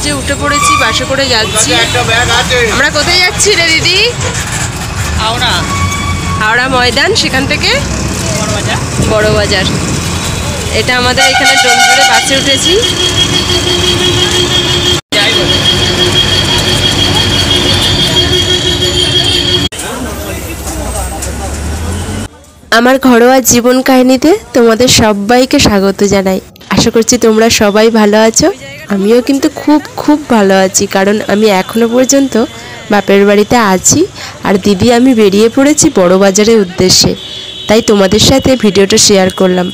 যে উঠে পড়েছি, বাসে করে যাচ্ছি। আমরা কোথায় যাচ্ছি রে দিদি? হাওড়া ময়দান, সেখান থেকে বড় বাজার। এটা আমাদের এখানে ডোমজুড়ে বাসে উঠেছি। আমার ঘরোয়া জীবন কাহিনীতে তোমাদের সবাইকে স্বাগত জানাই। আশা করছি তোমরা সবাই ভালো আছো। আমিও কিন্তু খুব ভালো আছি, কারণ আমি এখনো পর্যন্ত বাপের বাড়িতে আছি। আর দিদি আমি বেরিয়ে পড়েছি বড় বাজারের উদ্দেশ্যে, তাই তোমাদের সাথে ভিডিওটা শেয়ার করলাম।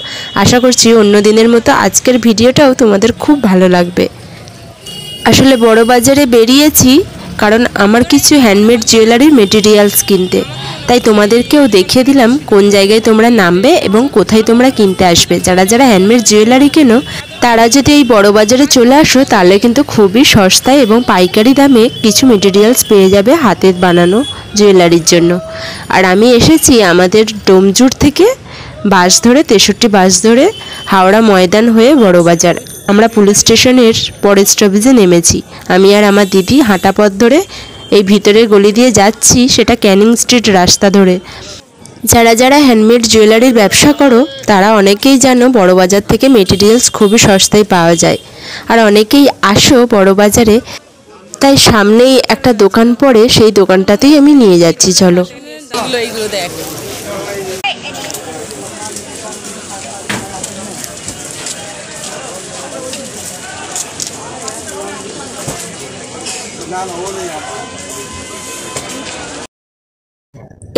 আশা করছি অন্য দিনের মতো আজকের ভিডিওটাও তোমাদের খুব ভালো লাগবে। আসলে বড় বাজারে বেরিয়েছি কারণ আমার কিছু হ্যান্ডমেড জুয়েলারির মেটেরিয়ালস কিনতে, তাই তোমাদেরকেও দেখিয়ে দিলাম কোন জায়গায় তোমরা নামবে এবং কোথায় তোমরা কিনতে আসবে। যারা যারা হ্যান্ডমেড জুয়েলারি কেনো তারা যদি এই বড় বাজারে চলে আসো তাহলে কিন্তু খুবই সস্তায় এবং পাইকারি দামে কিছু মেটেরিয়ালস পেয়ে যাবে হাতের বানানো জুয়েলারির জন্য। আর আমি এসেছি আমাদের ডোমজুড় থেকে বাস ধরে, 63 বাস ধরে হাওড়া ময়দান হয়ে বড় বাজার। আমরা পুলিশ স্টেশনের পরের স্টপেজে নেমেছি। আমি আর আমার দিদি হাঁটা পথ ধরে এই ভিতরের গলি দিয়ে যাচ্ছি, সেটা ক্যানিং স্ট্রিট রাস্তা ধরে। যারা যারা হ্যান্ডমেড জুয়েলারির ব্যবসা করো তারা অনেকেই জানো বড় বাজার থেকে মেটেরিয়ালস খুবই সস্তায় পাওয়া যায়। আর অনেকেই আসো বড় বাজারে, তাই সামনেই একটা দোকান পড়ে, সেই দোকানটাতেই আমি নিয়ে যাচ্ছি। চলো। এইগুলো দেখ।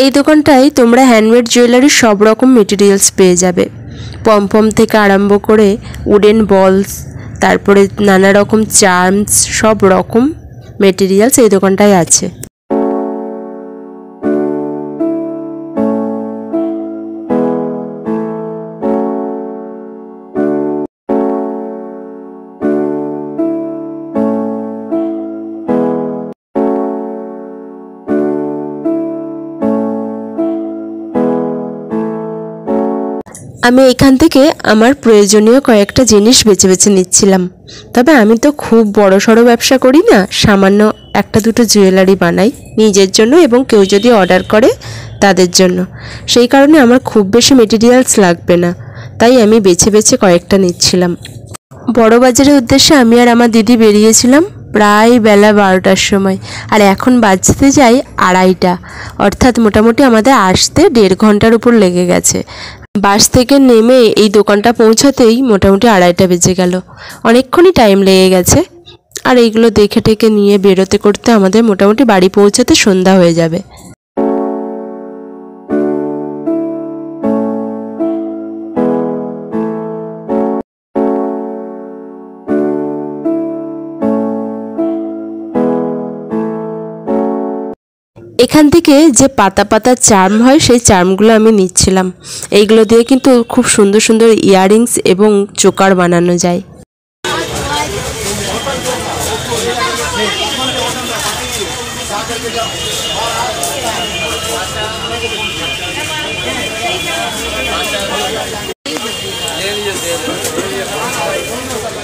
এই দোকানটায় তোমরা হ্যান্ডমেড জুয়েলারির সব রকম মেটেরিয়ালস পেয়ে যাবে। পমপম থেকে আরম্ভ করে উডেন বলস, তারপরে নানা রকম চার্মস, সব রকম মেটেরিয়ালস এই দোকানটায় আছে। আমি এখান থেকে আমার প্রয়োজনীয় কয়েকটা জিনিস বেছে বেছে নিচ্ছিলাম। তবে আমি তো খুব বড় সড়ো ব্যবসা করি না, সামান্য একটা দুটো জুয়েলারি বানাই নিজের জন্য এবং কেউ যদি অর্ডার করে তাদের জন্য। সেই কারণে আমার খুব বেশি মেটেরিয়ালস লাগবে না, তাই আমি বেছে বেছে কয়েকটা নিচ্ছিলাম। বড় বাজারের উদ্দেশ্যে আমি আর আমার দিদি বেরিয়েছিলাম প্রায় বেলা 12টার সময়, আর এখন বাজতে যাই 2:30, অর্থাৎ মোটামুটি আমাদের আসতে 1.5 ঘন্টার উপর লেগে গেছে। বাস থেকে নেমে এই দোকানটা পৌঁছাতেই মোটামুটি 2:30 বেজে গেল। অনেকক্ষণই টাইম লেগে গেছে। আর এইগুলো দেখে টেকে নিয়ে বেরোতে করতে আমাদের মোটামুটি বাড়ি পৌঁছাতে সন্ধ্যা হয়ে যাবে। এখান থেকে যে পাতা পাতা চার্ম হয় সেই চার্মগুলো আমি নিচ্ছিলাম। এইগুলো দিয়ে কিন্তু খুব সুন্দর সুন্দর ইয়াররিংস এবং চোকার বানানো যায়।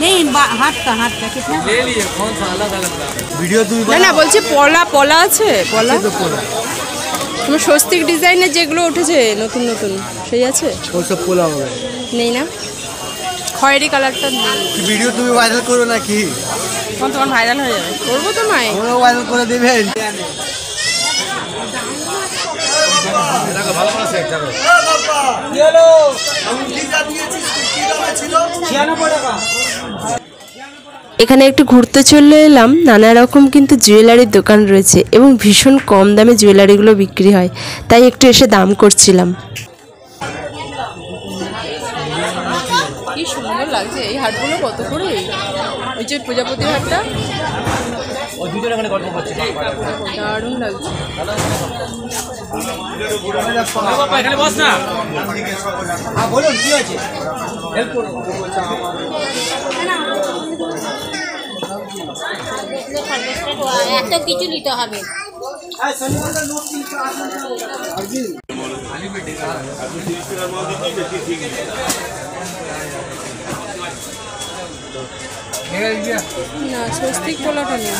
नहीं हाथ का कितना ले लिए कौन सा अलग अलग वीडियो तुम না বলছি পলা আছে, পলা তোমার স্বস্তিক ডিজাইনের যেগুলো উঠেছে নতুন নতুন সেই আছে? वो सब पोला हो गए নেই না, খয়েরি কালারটা वीडियो তুমি ভাইরাল করো নাকি? কোন তোমার ভাইরাল হয়ে যাবে? করবো তো নয়, ওরা ভাইরাল করে দেবেন। এটাকে ভালো করে সেট করো। হ্যালো আমি লিজা দিয়েছি, কি দামে ছিল? 96 টাকা। এখানে একটু ঘুরতে চলে এলাম। নানা রকম কিন্তু জুয়েলারির দোকান রয়েছে এবং ভীষণ কম দামে জুয়েলারিগুলো বিক্রি হয়, তাই একটু এসে দাম করছিলাম। কি সুন্দর লাগছে এই হাটগুলো, কত করে? ওই যে প্রজাপতি হাটটা দারুণ লাগছে। এখানে বস না, বলুন কি আছে, হেল্প করুন। এত কিছু নিতে হবে। না স্বস্তিক পোলাটা নেই।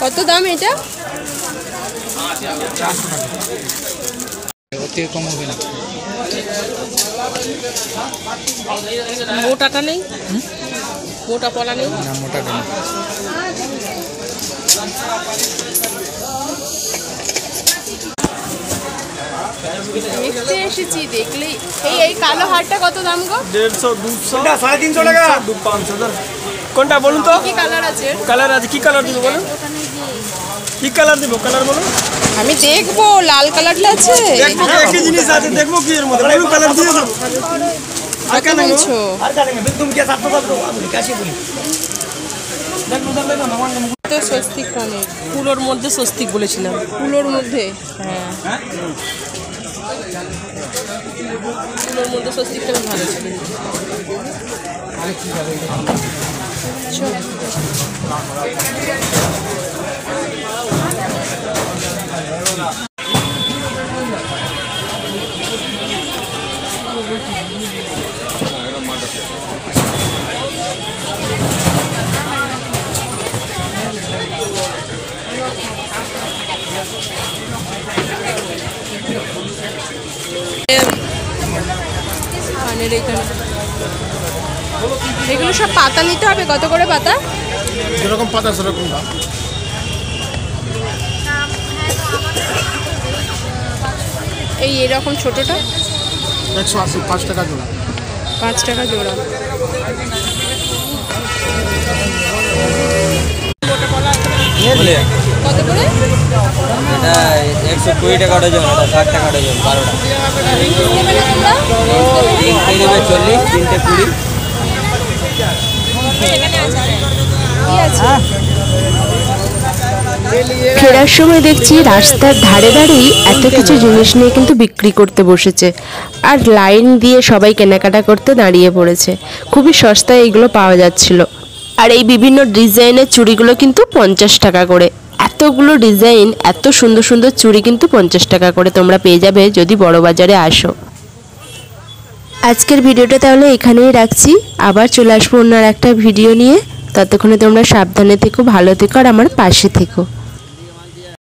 কত দাম এটা? কম হবে না। মোটাটা নেই? মোটা পলা নেই? না মোটা কেন? দেখতে এসেছি, দেখলেই এই কালো হারটা কত দাম গো? 150 200 350 টাকা 500 কোনটা বলুন তো? কি কালার আছে? কালার আছে, কি কালার দিব বলুন? কি কালার দিব? কালার বলুন। আমি দেখবো, লাল কালারটা আছে। একই জিনিস আছে, দেখবো কি এর মধ্যে বলুন, কালার দিয়ে দাও। আর কত বলছো? আর কালেঙ্গে তুমি কি সাথে সাথে বলি কাশি বলি দেখো দেখো না মানে তো স্বস্তিক কানের কুলোর মধ্যে স্বস্তিক বলেছিলাম। কুলোর মধ্যে? হ্যাঁ, কুলোর মধ্যে স্বস্তিকটা বেশ ভালো ছিল। এগুলো সব পাতা নিতে হবে। কত করে পাতা? যেরকম পাতা সেরকম দাম। এই এরকম ছোটটা 180 5 টাকা জোড়া। 5 টাকা জোড়া। কত করে? এটা 120 টাকা ডজন, এটা 60 টাকা ডজন, 12টা। তিনটে দেবে 40, তিনটে 20। ফেরার সময় দেখছি রাস্তার ধারে দাঁড়িয়ে এত কিছু জিনিস নিয়ে কিন্তু বিক্রি করতে বসেছে, আর লাইন দিয়ে সবাই কেনাকাটা করতে দাঁড়িয়ে পড়েছে। খুবই সস্তায় এইগুলো পাওয়া যাচ্ছিল। আর এই বিভিন্ন ডিজাইনের চুড়িগুলো কিন্তু 50 টাকা করে। এতগুলো ডিজাইন, এত সুন্দর সুন্দর চুড়ি কিন্তু 50 টাকা করে তোমরা পেয়ে যাবে যদি বড় বাজারে আসো। আজকের ভিডিওটা তাহলে এখানেই রাখছি, আবার চলে আসবো অন্য একটা ভিডিও নিয়ে। ততক্ষণে তোমরা সাবধানে থেকো, ভালো থেকো আর আমার পাশে থেকো।